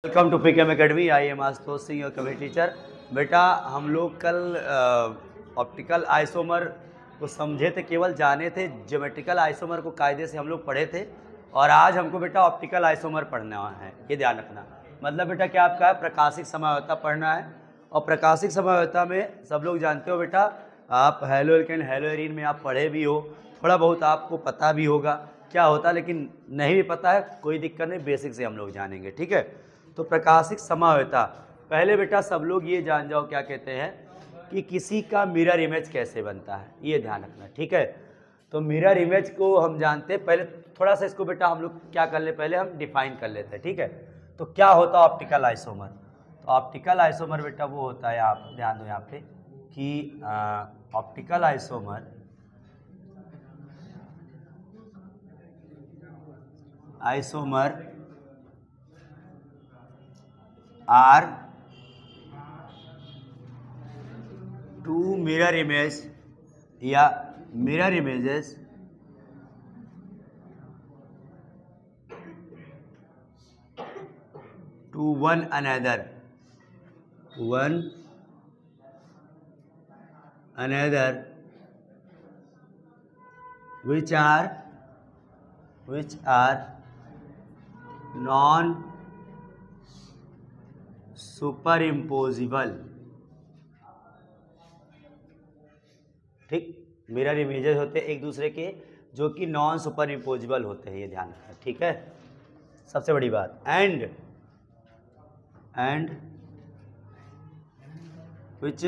Welcome to PKM academy. I am Ashutosh Singh, your chemistry teacher. बेटा हम लोग कल ऑप्टिकल आइसोमर को समझे थे, केवल जाने थे। ज्योमेट्रिकल आइसोमर को कायदे से हम लोग पढ़े थे और आज हमको बेटा ऑप्टिकल आइसोमर पढ़ना है। ये ध्यान रखना। मतलब बेटा क्या आपका है, प्रकाशिक समयावता पढ़ना है। और प्रकाशिक समयावता में सब लोग जानते हो बेटा, आप हैलो एल्केन हैलो एरीन में आप पढ़े भी हो, थोड़ा बहुत आपको पता भी होगा क्या होता है, लेकिन नहीं भी पता है कोई दिक्कत नहीं, बेसिक से हम लोग जानेंगे। ठीक है, तो प्रकाशिक समयावता पहले बेटा सब लोग ये जान जाओ क्या कहते हैं कि किसी का मिरर इमेज कैसे बनता है, ये ध्यान रखना। ठीक है, तो मिरर इमेज को हम जानते हैं। पहले थोड़ा सा इसको बेटा हम लोग क्या कर ले, पहले हम डिफाइन कर लेते हैं। ठीक है, तो क्या होता है ऑप्टिकल आइसोमर। तो ऑप्टिकल आइसोमर बेटा वो होता है, आप ध्यान दो यहाँ पे कि optical isomer are two mirror image या mirror images to one another which are non superimposable। ठीक, मिरर इमेजेस होते हैं एक दूसरे के जो कि नॉन सुपर इम्पोजिबल होते हैं, ये ध्यान रखना। ठीक है, सबसे बड़ी बात। And which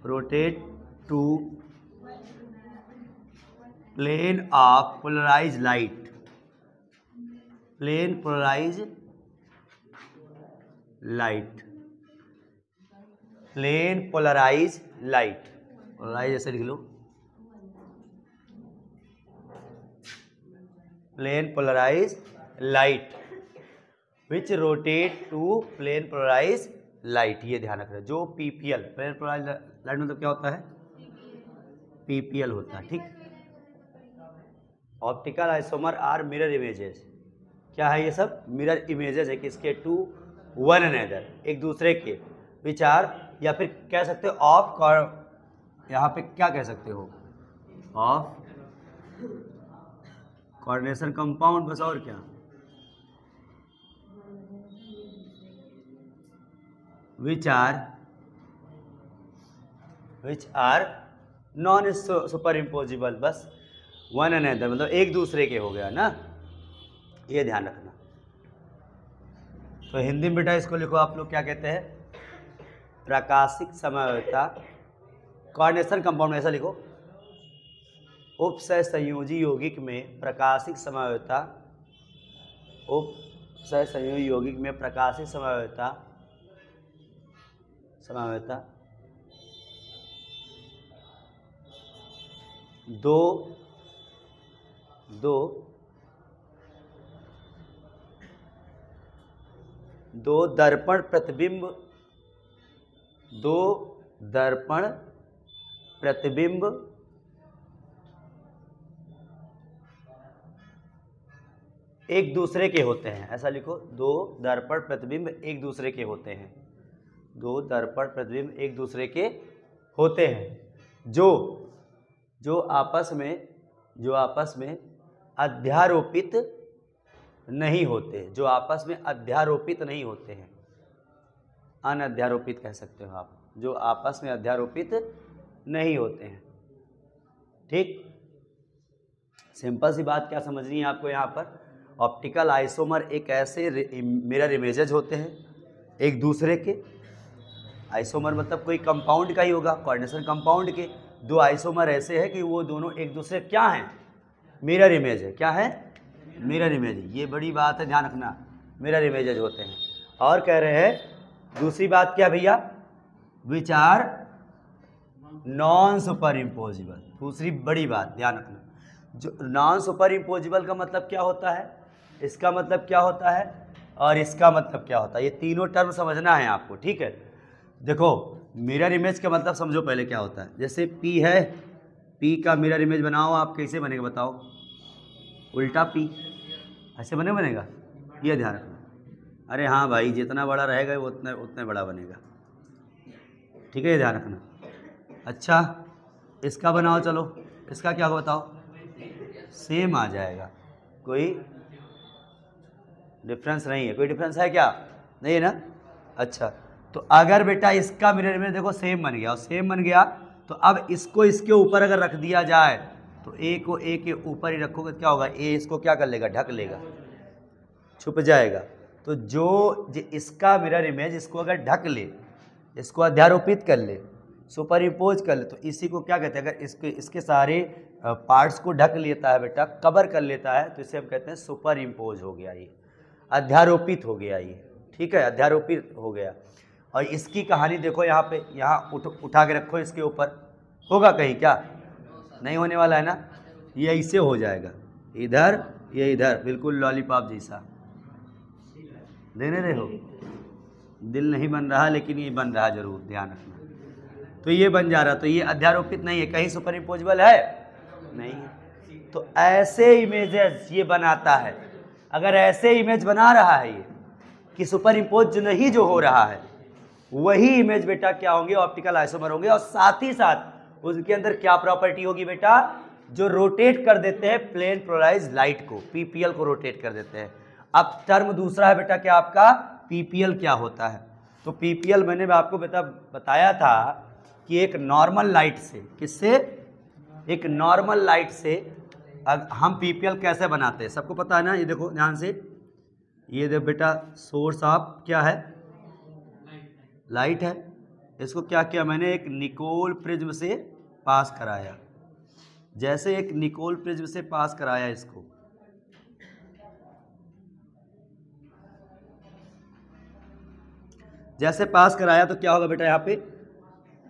rotate to plane of polarized light। polarized light ऐसे लिख लो, plane polarized light which rotate to plane polarized light। ये ध्यान रखना। जो पीपीएल प्लेन पोलराइज्ड लाइट मतलब क्या होता है, पीपीएल होता है। ठीक, optical isomer are mirror images. क्या है ये सब, मिरर इमेजेस है किसके, टू वन अनदर, एक दूसरे के, विचार या फिर कह सकते हो ऑफ, यहाँ पे क्या कह सकते हो, ऑफ कोऑर्डिनेशन कंपाउंड, बस और क्या, which are non super imposable, बस वन अनदर मतलब एक दूसरे के हो गया ना, ये ध्यान रखना। तो हिंदी में बेटा इसको लिखो आप लोग क्या कहते हैं, प्रकाशिक समयावता कोऑर्डिनेशन कंपाउंड, ऐसा लिखो। उपसय संयोजी यौगिक में प्रकाशिक समयावता, उपसय संयोजी यौगिक में प्रकाशिक समयावता दो दर्पण प्रतिबिंब एक दूसरे के होते हैं, ऐसा लिखो। दो दर्पण प्रतिबिंब एक दूसरे के होते हैं, दो दर्पण प्रतिबिंब एक दूसरे के होते हैं जो आपस में अध्यारोपित नहीं होते, जो आपस में अध्यारोपित नहीं होते हैं, अनअध्यारोपित कह सकते हो आप, जो आपस में अध्यारोपित नहीं होते हैं। ठीक, सिंपल सी बात क्या समझनी है आपको यहाँ पर, ऑप्टिकल आइसोमर एक ऐसे मिरर इमेजेज होते हैं एक दूसरे के। आइसोमर मतलब कोई कंपाउंड का ही होगा, कोऑर्डिनेशन कंपाउंड के दो आइसोमर ऐसे हैं कि वो दोनों एक दूसरे क्या हैं, मिरर इमेज है। क्या है, मिरर इमेज। ये बड़ी बात है, ध्यान रखना, मिरर इमेजेज होते हैं। और कह रहे हैं दूसरी बात क्या भैया, which are non super impossible. दूसरी बड़ी बात ध्यान रखना, जो नॉन सुपर इम्पोजिबल का मतलब क्या होता है, इसका मतलब क्या होता है और इसका मतलब क्या होता है, ये तीनों टर्म समझना है आपको। ठीक है, देखो मिरर इमेज का मतलब समझो पहले क्या होता है। जैसे P है, P का मिरर इमेज बनाओ आप, कैसे बनेगा बताओ? उल्टा P, ऐसे बनेगा, ये ध्यान रखना। अरे हाँ भाई, जितना बड़ा रहेगा वो उतना बड़ा बनेगा, ठीक है, ये ध्यान रखना। अच्छा इसका बनाओ, चलो इसका क्या बताओ? सेम आ जाएगा, कोई डिफरेंस नहीं है। कोई डिफरेंस है क्या? नहीं है ना। अच्छा तो अगर बेटा इसका मिरर इमेज देखो सेम बन गया, और सेम बन गया तो अब इसको इसके ऊपर अगर रख दिया जाए तो ए को ए के ऊपर ही रखोगे, क्या होगा? ए इसको क्या कर लेगा? ढक लेगा, छुप जाएगा। तो जो इसका मिरर इमेज इसको अगर ढक ले, इसको अध्यारोपित कर ले, सुपर इम्पोज कर ले, तो इसी को क्या कहते हैं? अगर इसके सारे पार्ट्स को ढक लेता है बेटा, कवर कर लेता है, तो इसे हम कहते हैं सुपर इम्पोज हो गया, ये अध्यारोपित हो गया ये, ठीक है, अध्यारोपित हो गया। और इसकी कहानी देखो यहाँ पे, यहाँ उठा के रखो इसके ऊपर, होगा कहीं? क्या नहीं होने वाला है ना, ये ऐसे हो जाएगा, इधर ये इधर, बिल्कुल लॉलीपॉप जैसा। देने देखो, दिल नहीं बन रहा लेकिन ये बन रहा जरूर, ध्यान रखना। तो ये बन जा रहा, तो ये अध्यारोपित नहीं है, कहीं सुपर इम्पोजेबल है नहीं है। तो ऐसे इमेजेस ये बनाता है। अगर ऐसे इमेज बना रहा है ये कि सुपर इम्पोज नहीं जो हो रहा है, वही इमेज बेटा क्या होंगे? ऑप्टिकल आइसोमर होंगे। और साथ ही साथ उसके अंदर क्या प्रॉपर्टी होगी बेटा? जो रोटेट कर देते हैं प्लेन पोलराइज्ड लाइट को, पीपीएल को रोटेट कर देते हैं। अब टर्म दूसरा है बेटा क्या आपका? पीपीएल क्या होता है? तो पीपीएल मैंने आपको बताया था कि एक नॉर्मल लाइट से, किससे? एक नॉर्मल लाइट से हम पीपीएल कैसे बनाते हैं, सबको पता है ना। ये देखो ध्यान से, ये देखो बेटा, सोर्स ऑफ क्या है? लाइट है। इसको क्या किया मैंने? एक निकोल प्रिज्म से पास कराया। जैसे एक निकोल प्रिज्म से पास कराया इसको, जैसे पास कराया तो क्या होगा बेटा? यहाँ पे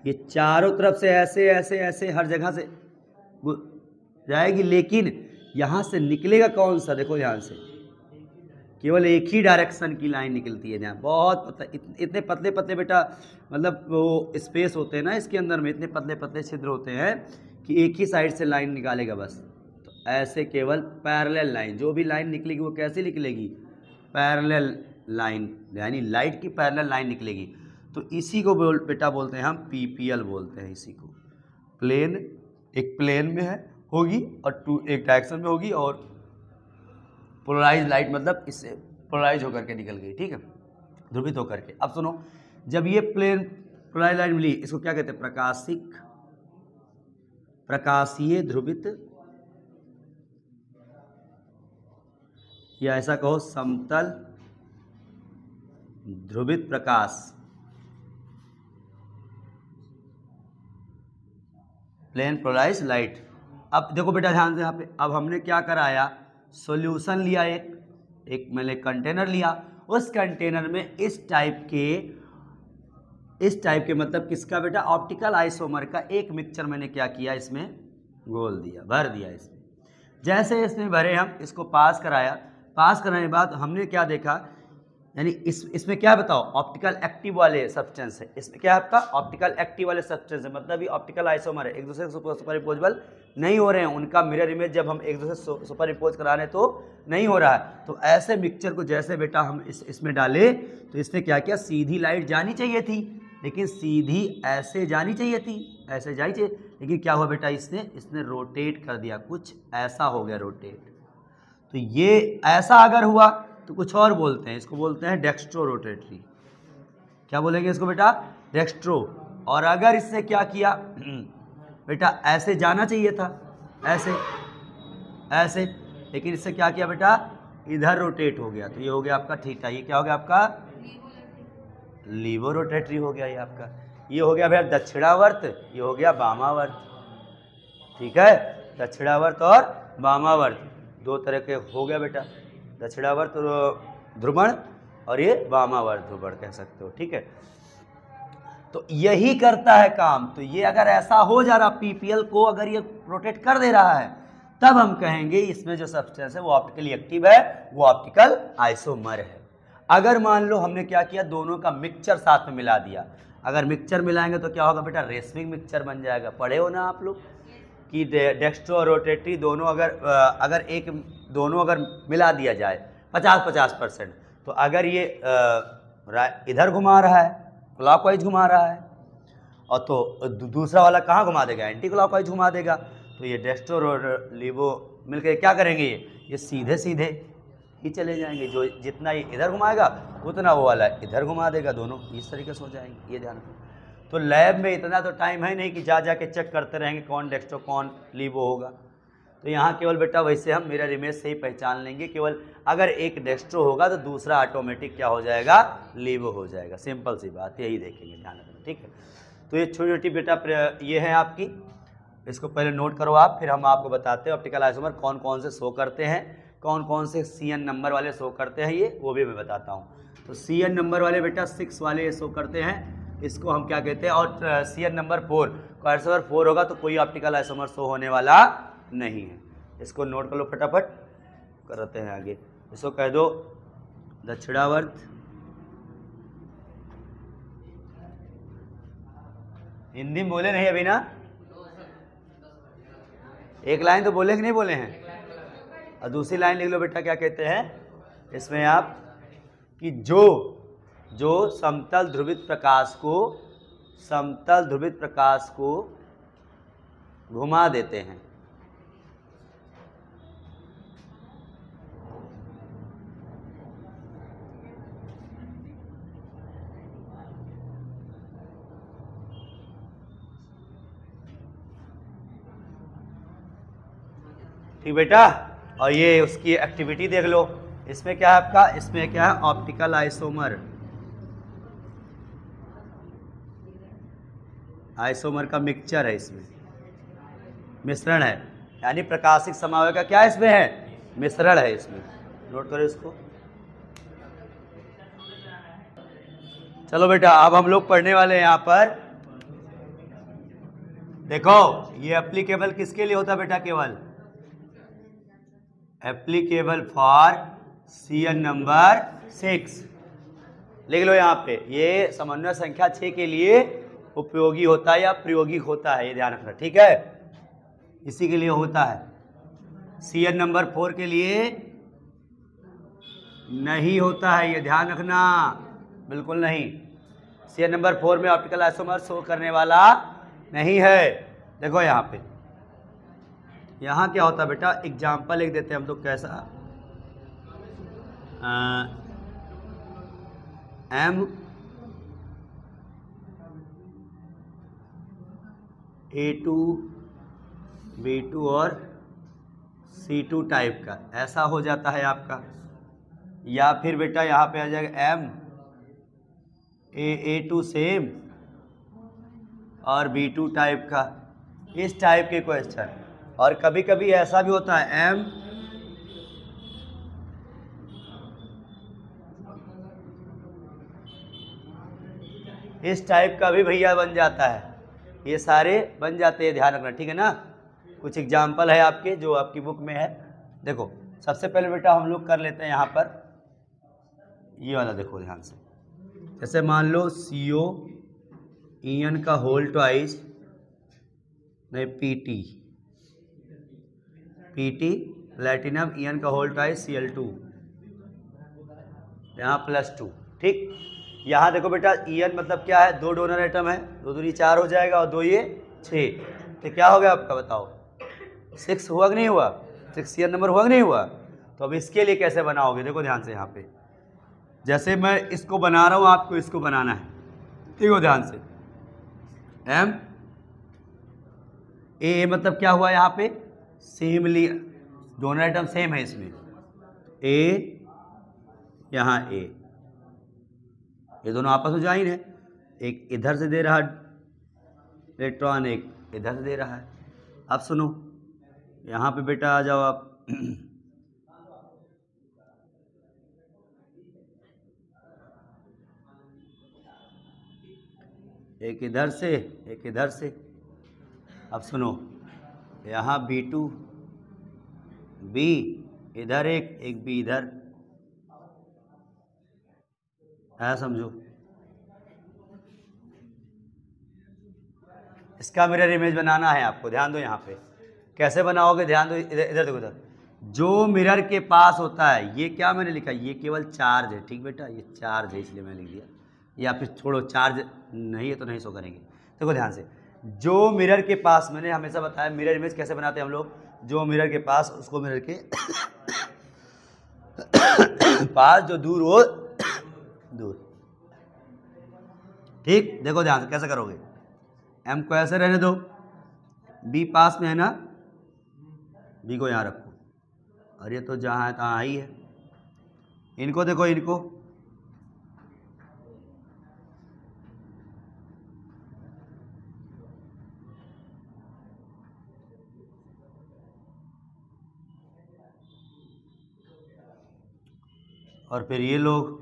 ये चारों तरफ से ऐसे ऐसे ऐसे हर जगह से जाएगी, लेकिन यहाँ से निकलेगा कौन सा? देखो ध्यान से, केवल एक ही डायरेक्शन की लाइन निकलती है। ध्यान, बहुत इतने पतले पतले बेटा, मतलब वो स्पेस होते हैं ना इसके अंदर में, इतने पतले पतले छिद्र होते हैं कि एक ही साइड से लाइन निकालेगा बस। तो ऐसे केवल पैरेलल लाइन, जो भी लाइन निकलेगी वो कैसे निकलेगी? पैरेलल लाइन, यानी लाइट की पैरेलल लाइन निकलेगी। तो इसी को बेटा बोलते हैं हम पीपीएल बोलते हैं इसी को। प्लेन, एक प्लेन में है होगी और एक डायरेक्शन में होगी, और पोलराइज लाइट मतलब इससे पोलराइज होकर के निकल गई, ठीक है, ध्रुवित होकर के। अब सुनो, जब ये प्लेन पोलराइज लाइट मिली, इसको क्या कहते हैं? प्रकाशीय ध्रुवित, या ऐसा कहो समतल ध्रुवित प्रकाश, प्लेन पोलराइज लाइट। अब देखो बेटा ध्यान से यहाँ पे, अब हमने क्या कराया? सॉल्यूशन लिया, एक मैंने कंटेनर लिया, उस कंटेनर में इस टाइप के मतलब किसका बेटा? ऑप्टिकल आइसोमर का एक मिक्सचर मैंने क्या किया? इसमें घोल दिया, भर दिया इसमें। जैसे इसमें भरे हम, इसको पास कराया, पास कराने के बाद हमने क्या देखा? यानी इसमें क्या बताओ? ऑप्टिकल एक्टिव वाले सब्सटेंस है। इसमें क्या है आपका? ऑप्टिकल एक्टिव वाले सब्सटेंस है, मतलब ये ऑप्टिकल आइसोमर है, एक दूसरे से सुपर इम्पोजेबल नहीं हो रहे हैं। उनका मिरर इमेज जब हम एक दूसरे से सुपर इम्पोज करा रहे तो नहीं हो रहा है। तो ऐसे मिक्सचर को जैसे बेटा हम इसमें डाले, तो इसमें क्या किया? सीधी लाइट जानी चाहिए थी, लेकिन सीधी ऐसे जानी चाहिए थी, ऐसे जानी चाहिए, लेकिन क्या हुआ बेटा? इसने रोटेट कर दिया, कुछ ऐसा हो गया रोटेट। तो ये ऐसा अगर हुआ तो कुछ और बोलते हैं, इसको बोलते हैं डेक्स्ट्रो रोटेटरी। क्या बोलेंगे इसको बेटा? डेक्स्ट्रो। और अगर इससे क्या किया बेटा? ऐसे जाना चाहिए था, ऐसे ऐसे, लेकिन इससे क्या किया बेटा? इधर रोटेट हो गया। तो ये हो गया आपका थीटा। ये क्या हो गया आपका? लीवो रोटेटरी हो गया ये आपका। ये हो गया भैया दक्षिणावर्त, ये हो गया वामावर्त, ठीक है। दक्षिणावर्त और वामावर्त दो तरह के हो गया बेटा, दक्षिणावर्त ध्रुवण और ये वामावर्त ध्रुवण कह सकते हो, ठीक है। तो यही करता है काम। तो ये अगर ऐसा हो जा रहा, पीपीएल को अगर ये रोटेट कर दे रहा है, तब हम कहेंगे इसमें जो सब्सटेंस है वो ऑप्टिकली एक्टिव है, वो ऑप्टिकल आइसोमर है। अगर मान लो हमने क्या किया, दोनों का मिक्सचर साथ में मिला दिया। अगर मिक्सचर मिलाएंगे तो क्या होगा बेटा? रेशमिक मिक्सचर बन जाएगा। पढ़े हो ना आप लोग? कि डेक्स्ट्रो और रोटेटरी दोनों अगर मिला दिया जाए 50-50%, तो अगर ये इधर घुमा रहा है, क्लॉकवाइज घुमा रहा है, और तो दूसरा वाला कहाँ घुमा देगा, एंटी क्लॉकवाइज घुमा देगा। तो ये डेक्स्ट्रो और लीवो मिलकर क्या करेंगे, ये सीधे सीधे ही चले जाएंगे। जो जितना ये इधर घुमाएगा उतना वो वाला इधर घुमा देगा, दोनों इस तरीके से हो जाएंगे। ये ध्यान रखो। तो लैब में इतना तो टाइम है नहीं कि जा के चेक करते रहेंगे कौन डेक्स्ट्रो कौन लीवो होगा। तो यहाँ केवल बेटा वैसे हम मिरर इमेज से ही पहचान लेंगे। केवल अगर एक डेक्स्ट्रो होगा तो दूसरा ऑटोमेटिक क्या हो जाएगा, लीवो हो जाएगा। सिंपल सी बात, यही देखेंगे, ध्यान रखना, ठीक है। तो ये छोटी छोटी बेटा ये है आपकी, इसको पहले नोट करो आप, फिर हम आपको बताते हैं ऑप्टिकल आइसोमर कौन कौन से शो करते हैं, कौन कौन से CN नंबर वाले शो करते हैं, ये वो भी मैं बताता हूँ। तो CN नंबर वाले बेटा 6 वाले ये शो करते हैं, इसको हम क्या कहते हैं। और CN नंबर 4, आइसोमर 4 होगा तो कोई ऑप्टिकल आइसोमर शो होने वाला नहीं है। इसको नोट कर लो फटाफट, करते हैं आगे। इसको कह दो दक्षिणावर्त, हिंदी में बोले नहीं अभी ना, एक लाइन तो बोले कि नहीं बोले हैं। और दूसरी लाइन लिख लो बेटा, क्या कहते हैं इसमें आप कि जो समतल ध्रुवित प्रकाश को घुमा देते हैं। ठीक बेटा, और ये उसकी एक्टिविटी देख लो। इसमें क्या है आपका, इसमें क्या है, ऑप्टिकल आइसोमर, आइसोमर का मिक्सचर है, इसमें मिश्रण है, यानी प्रकाशिक समन्वय का क्या इसमें है, मिश्रण है इसमें। नोट करो इसको। चलो बेटा, अब हम लोग पढ़ने वाले हैं यहाँ पर। देखो ये एप्लीकेबल किसके लिए होता है बेटा, केवल एप्लीकेबल फॉर CN नंबर 6। लिख लो यहाँ पे, ये समन्वय संख्या 6 के लिए उपयोगी होता है या प्रायोगिक होता है, ये ध्यान रखना, ठीक है। इसी के लिए होता है। CN नंबर 4 के लिए नहीं होता है, ये ध्यान रखना, बिल्कुल नहीं। CN नंबर 4 में ऑप्टिकल आइसोमर शो करने वाला नहीं है। देखो यहाँ पे, यहाँ क्या होता है बेटा, एग्जाम्पल लिख देते हैं हम लोग, कैसा A2 B2 और C2 टाइप का ऐसा हो जाता है आपका। या फिर बेटा यहाँ पे आ जाएगा A2 सेम और B2 टाइप का, इस टाइप के क्वेश्चन। और कभी कभी ऐसा भी होता है इस टाइप का भी भैया बन जाता है, ये सारे बन जाते हैं, ध्यान रखना, ठीक है ना। कुछ एग्जाम्पल है आपके जो आपकी बुक में है। देखो सबसे पहले बेटा हम लोग कर लेते हैं यहाँ पर, ये वाला देखो ध्यान से। जैसे मान लो CO EN का होल ट्वाइस, नहीं PT प्लेटिनम EN का होल ट्वाइस Cl2, यहाँ +2, ठीक। यहाँ देखो बेटा EN मतलब क्या है, 2 डोनर एटम है, 2 दूनी 4 हो जाएगा और 2 ये 6, तो क्या हो गया आपका, बताओ 6 हुआ कि नहीं हुआ, 6 CN नंबर हुआ कि नहीं हुआ। तो अब इसके लिए कैसे बनाओगे, देखो ध्यान से यहाँ पे, जैसे मैं इसको बना रहा हूँ, आपको इसको बनाना है, ठीक हो, ध्यान से। A मतलब क्या हुआ यहाँ पे, सेम लिया, दोनों आइटम सेम है इसमें, A यहाँ A, ये दोनों आपस में ज्वाइन है, एक इधर से दे रहा इलेक्ट्रॉन, एक इधर से दे रहा है। अब सुनो यहाँ पे बेटा आ जाओ आप, एक इधर से एक इधर से। अब सुनो यहाँ B2 B इधर एक B इधर, है समझो। इसका मिरर इमेज बनाना है आपको, ध्यान दो यहाँ पे। कैसे बनाओगे, ध्यान दो, इधर इधर देखो, इधर जो मिरर के पास होता है, ये क्या मैंने लिखा, ये केवल चार्ज है, ठीक बेटा, ये चार्ज है इसलिए मैंने लिख दिया, या फिर छोड़ो चार्ज नहीं है तो नहीं सो करेंगे। देखो ध्यान से, जो मिरर के पास, मैंने हमेशा बताया मिरर इमेज कैसे बनाते हैं हम लोग, जो मिरर के पास, उसको मिरर के पास जो दूर हो दूर, ठीक। देखो ध्यान से कैसे करोगे, एम को ऐसे रहने दो, बी पास में है ना, बी को यहाँ रखो, और ये तो जहाँ है तहाँ ही है, इनको देखो, इनको और फिर ये लोग,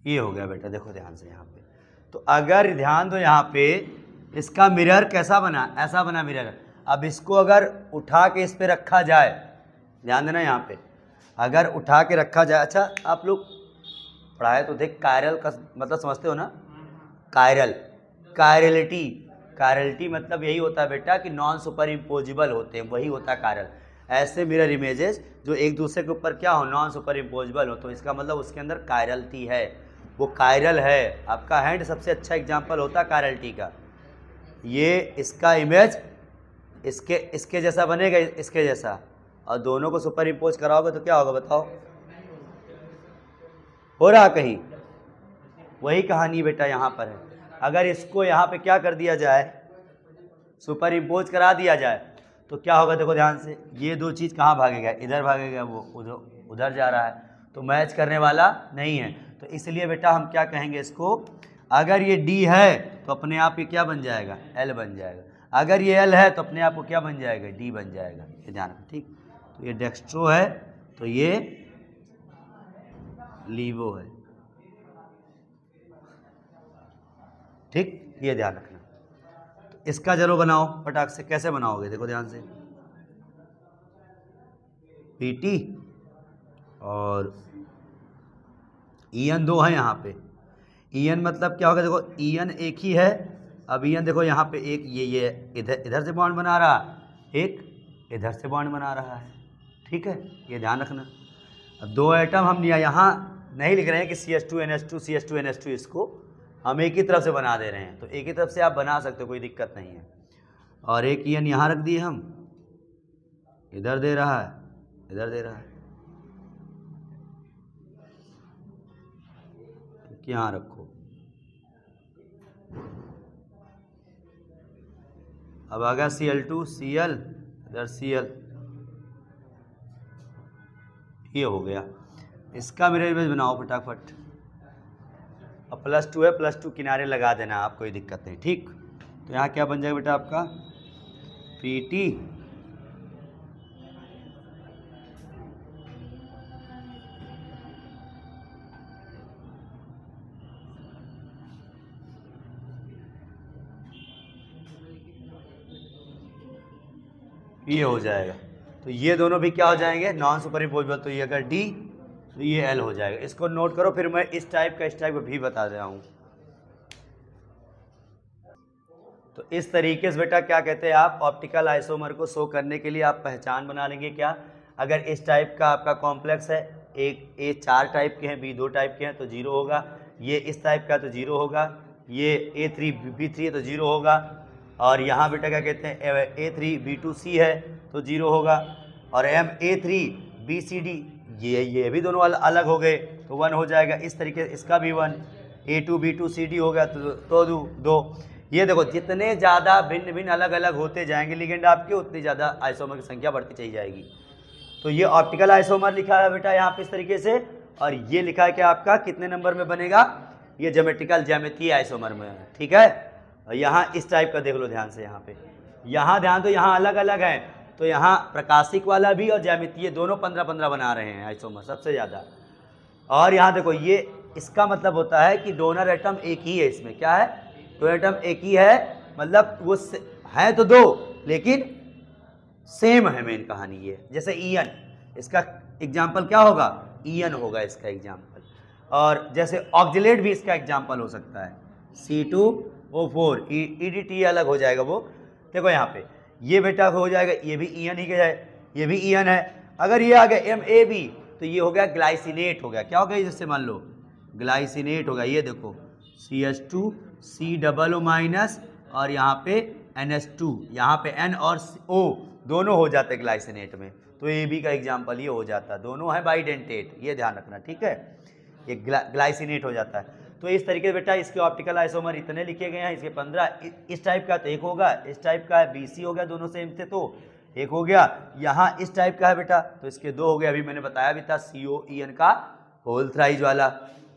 ये हो गया बेटा। देखो ध्यान से यहाँ पे, तो अगर ध्यान दो यहाँ पे, इसका मिरर कैसा बना, ऐसा बना मिरर। अब इसको अगर उठा के इस पे रखा जाए, ध्यान देना यहाँ पे, अगर उठा के रखा जाए, अच्छा आप लोग पढ़ाए तो देख, कायरल का मतलब समझते हो ना, कायरल, कायरलिटी, कायरलिटी मतलब यही होता है बेटा कि नॉन सुपर इम्पोजिबल होते हैं, वही होता है कायरल। ऐसे मिरर इमेजेस जो एक दूसरे के ऊपर क्या हो, नॉन सुपर इम्पोजिबल हो, तो इसका मतलब उसके अंदर कायरलिटी है, वो कायरल है। आपका हैंड सबसे अच्छा एग्जाम्पल होता है कायरलिटी का। ये इसका इमेज इसके जैसा बनेगा, इसके जैसा, और दोनों को सुपर इम्पोज कराओगे तो क्या होगा बताओ, हो रहा कहीं, वही कहानी बेटा यहाँ पर है। अगर इसको यहाँ पे क्या कर दिया जाए, सुपर इम्पोज करा दिया जाए, तो क्या होगा, देखो ध्यान से, ये दो चीज़ कहाँ भागेगा, इधर भागेगा, वो उधर जा रहा है, तो मैच करने वाला नहीं है। तो इसलिए बेटा हम क्या कहेंगे इसको, अगर ये D है तो अपने आप ये क्या बन जाएगा, L बन जाएगा, अगर ये L है तो अपने आप को क्या बन जाएगा, D बन जाएगा, ये ध्यान रखो, ठीक। तो ये डेक्स्ट्रो है तो ये लीवो है, ठीक, ये ध्यान रखना। तो इसका जरो बनाओ फटाक से, कैसे बनाओगे, देखो ध्यान से, PT और EN दो है यहाँ पे, EN मतलब क्या होगा, देखो EN एक ही है। अब EN देखो यहाँ पे एक ये इधर से बॉन्ड बना रहा, एक इधर से बॉन्ड बना रहा है, ठीक है, ये ध्यान रखना। अब दो एटम हम यहाँ नहीं लिख रहे हैं कि CH2NH2 CH2NH2, इसको हम एक ही तरफ से बना दे रहे हैं, तो एक ही तरफ से आप बना सकते हो, कोई दिक्कत नहीं है। और एक EN यहाँ रख दिए हम, इधर दे रहा है, इधर दे रहा है, यहाँ रखो। अब आ गया Cl2 Cl, इधर Cl, ये हो गया। इसका मिरर इमेज बनाओ फटाफट। अब +2 है, +2 किनारे लगा देना आप, कोई दिक्कत नहीं, ठीक। तो यहाँ क्या बन जाएगा बेटा आपका, PT ये हो जाएगा। तो ये दोनों भी क्या हो जाएंगे, नॉन सुपर इम्पोजिबल। तो ये अगर D तो ये L हो जाएगा। इसको नोट करो, फिर मैं इस टाइप का भी बता रहा हूँ। तो इस तरीके से बेटा क्या कहते हैं, आप ऑप्टिकल आइसोमर को शो करने के लिए आप पहचान बना लेंगे क्या, अगर इस टाइप का आपका कॉम्प्लेक्स है, एक A 4 टाइप के हैं, B 2 टाइप के हैं, तो 0 होगा। ये इस टाइप का तो 0 होगा, ये A3 B3 है तो 0 होगा, और यहाँ बेटा क्या कहते हैं A3 B2C है तो 0 होगा, और A3 BCD ये भी दोनों अलग हो गए तो 1 हो जाएगा। इस तरीके से इसका भी 1, A2 B2 CD हो गया तो 2। ये देखो, जितने ज़्यादा भिन्न भिन्न अलग अलग होते जाएंगे लिगेंड आपके, उतनी ज़्यादा आइसोमर की संख्या बढ़ती चली जाएगी। तो ये ऑप्टिकल आइसोमर लिखा है बेटा यहाँ पे इस तरीके से, और ये लिखा है कि आपका कितने नंबर में बनेगा, ये ज्यामितीय आइसोमर में, ठीक है। यहाँ इस टाइप का देख लो ध्यान से, यहाँ पे, यहाँ ध्यान दो, यहाँ अलग अलग है, तो यहाँ प्रकाशिक वाला भी और ज्यामितीय दोनों 15-15 बना रहे हैं आइसोमर सबसे ज़्यादा। और यहाँ देखो, ये इसका मतलब होता है कि डोनर एटम एक ही है, इसमें क्या है, डोनर एटम एक ही है, मतलब वो है तो दो लेकिन सेम है, मेन कहानी ये। जैसे EN, इसका एग्जाम्पल क्या होगा, EN होगा इसका एग्जाम्पल। और जैसे ऑक्जिलेट भी इसका एग्जाम्पल हो सकता है, C2O4, EDT अलग हो जाएगा वो। देखो यहाँ पे ये बेटा हो जाएगा, ये भी ईएन ही है, ये भी ईएन है। अगर ये आ गया MAB तो ये हो गया ग्लाइसिनेट हो गया। क्या हो गया, जैसे मान लो ग्लाइसिनेट हो गया, ये देखो CH2 COO माइनस और यहाँ पे NH2, यहाँ पे N और O दोनों हो जाते हैं ग्लाइसिनेट में, तो AB का एग्जाम्पल ये हो जाता है, दोनों है बाइडेंटेट, ये ध्यान रखना, ठीक है, ये ग्लाइसिनेट हो जाता है। तो इस तरीके से बेटा इसके ऑप्टिकल आइसोमर इतने लिखे गए हैं, इसके 15, इस टाइप का तो एक होगा, इस टाइप का है BC हो गया, दोनों सेम थे तो एक हो गया, यहाँ इस टाइप का है बेटा तो इसके 2 हो गए, अभी मैंने बताया भी था COEN का होल थ्राइज वाला,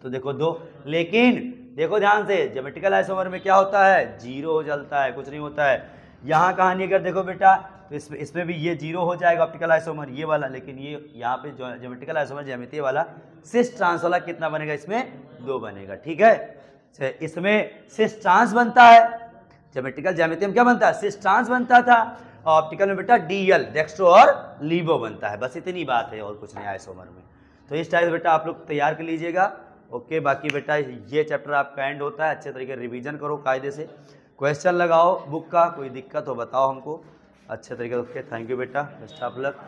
तो देखो 2। लेकिन देखो ध्यान से, ज्योमेट्रिकल आइसोमर में क्या होता है, 0 हो जाता है, कुछ नहीं होता है। यहाँ कहानी अगर देखो बेटा तो इसमें भी ये 0 हो जाएगा ऑप्टिकल आइसोमर ये वाला, लेकिन ये यहाँ पे ज्योमेट्रिकल आइसोमर ज्यामितीय वाला सिस ट्रांस वाला कितना बनेगा, इसमें 2 बनेगा, ठीक है। इसमें सिस ट्रांस बनता है, ज्योमेट्रिकल ज्यामितीय में क्या बनता है, सिस ट्रांस बनता था, और ऑप्टिकल में बेटा DL डेक्स्ट्रो और लीबो बनता है, बस इतनी बात है और कुछ नहीं आइसोमर में। तो इस टाइप से बेटा आप लोग तैयार कर लीजिएगा, ओके। बाकी बेटा ये चैप्टर आपका एंड होता है, अच्छे तरीके रिवीजन करो कायदे से, क्वेश्चन लगाओ बुक का, कोई दिक्कत हो बताओ हमको अच्छे तरीके से, ओके। थैंक यू बेटा, बेस्ट ऑफ लक।